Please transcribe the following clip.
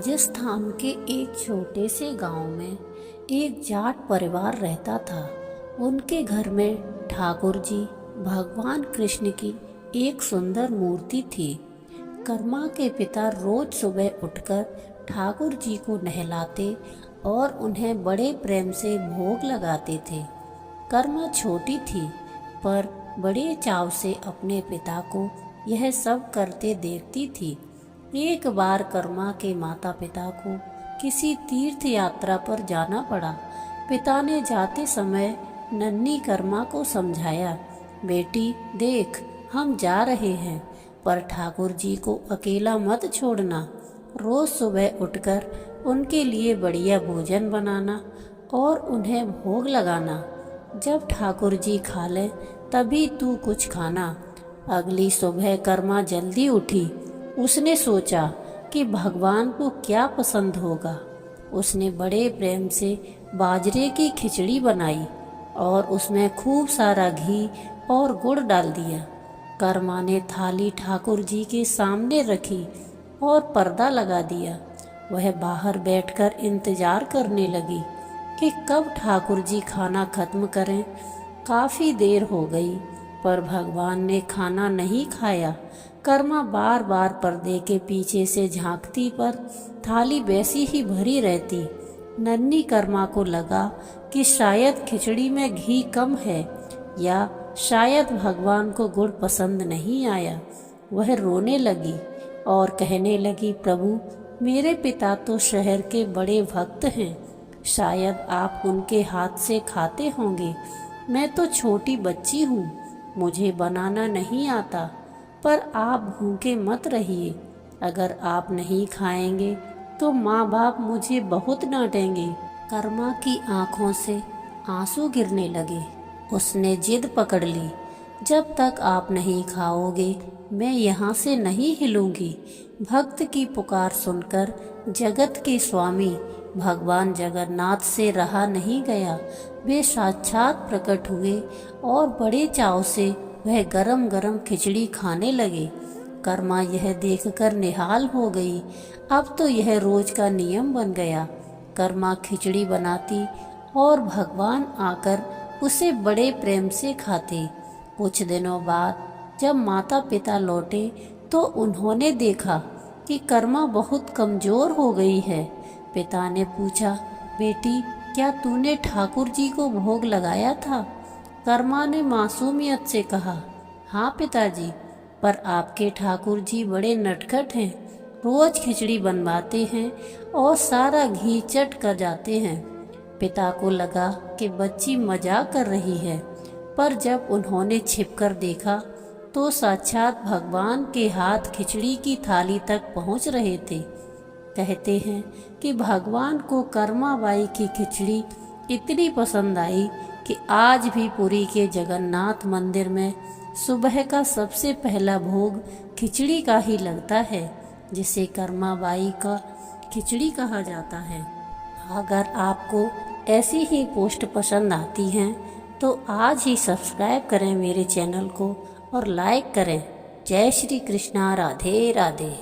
राजस्थान के एक छोटे से गांव में एक जाट परिवार रहता था। उनके घर में ठाकुर जी भगवान कृष्ण की एक सुंदर मूर्ति थी। कर्मा के पिता रोज सुबह उठकर ठाकुर जी को नहलाते और उन्हें बड़े प्रेम से भोग लगाते थे। कर्मा छोटी थी पर बड़े चाव से अपने पिता को यह सब करते देखती थी। एक बार कर्मा के माता पिता को किसी तीर्थ यात्रा पर जाना पड़ा। पिता ने जाते समय नन्ही कर्मा को समझाया, बेटी देख, हम जा रहे हैं पर ठाकुर जी को अकेला मत छोड़ना। रोज सुबह उठकर उनके लिए बढ़िया भोजन बनाना और उन्हें भोग लगाना। जब ठाकुर जी खा लें तभी तू कुछ खाना। अगली सुबह कर्मा जल्दी उठी। उसने सोचा कि भगवान को क्या पसंद होगा। उसने बड़े प्रेम से बाजरे की खिचड़ी बनाई और उसमें खूब सारा घी और गुड़ डाल दिया। कर्मा ने थाली ठाकुर जी के सामने रखी और पर्दा लगा दिया। वह बाहर बैठकर इंतजार करने लगी कि कब ठाकुर जी खाना खत्म करें। काफ़ी देर हो गई पर भगवान ने खाना नहीं खाया। कर्मा बार बार पर्दे के पीछे से झांकती पर थाली वैसी ही भरी रहती। नन्ही कर्मा को लगा कि शायद खिचड़ी में घी कम है या शायद भगवान को गुड़ पसंद नहीं आया। वह रोने लगी और कहने लगी, प्रभु मेरे पिता तो शहर के बड़े भक्त हैं, शायद आप उनके हाथ से खाते होंगे। मैं तो छोटी बच्ची हूँ, मुझे बनाना नहीं आता, पर आप भूखे मत रहिए। अगर आप नहीं खाएंगे तो माँ बाप मुझे बहुत डांटेंगे। कर्मा की आंखों से आंसू गिरने लगे। उसने जिद पकड़ ली, जब तक आप नहीं खाओगे मैं यहाँ से नहीं हिलूंगी। भक्त की पुकार सुनकर जगत के स्वामी भगवान जगन्नाथ से रहा नहीं गया। वे साक्षात प्रकट हुए और बड़े चाव से वह गरम गरम खिचड़ी खाने लगे। कर्मा यह देखकर निहाल हो गई। अब तो यह रोज का नियम बन गया। कर्मा खिचड़ी बनाती और भगवान आकर उसे बड़े प्रेम से खाते। कुछ दिनों बाद जब माता पिता लौटे तो उन्होंने देखा कि कर्मा बहुत कमजोर हो गई है। पिता ने पूछा, बेटी क्या तूने ठाकुर जी को भोग लगाया था? कर्मा ने मासूमियत से कहा, हाँ पिताजी, पर आपके ठाकुर जी बड़े नटखट हैं। रोज खिचड़ी बनवाते हैं और सारा घी चट कर जाते हैं। पिता को लगा कि बच्ची मजाक कर रही है, पर जब उन्होंने छिपकर देखा तो साक्षात भगवान के हाथ खिचड़ी की थाली तक पहुंच रहे थे। कहते हैं कि भगवान को कर्मा बाई की खिचड़ी इतनी पसंद आई कि आज भी पुरी के जगन्नाथ मंदिर में सुबह का सबसे पहला भोग खिचड़ी का ही लगता है, जिसे कर्मा बाई का खिचड़ी कहा जाता है। अगर आपको ऐसी ही पोस्ट पसंद आती हैं तो आज ही सब्सक्राइब करें मेरे चैनल को और लाइक करें। जय श्री कृष्णा, राधे राधे।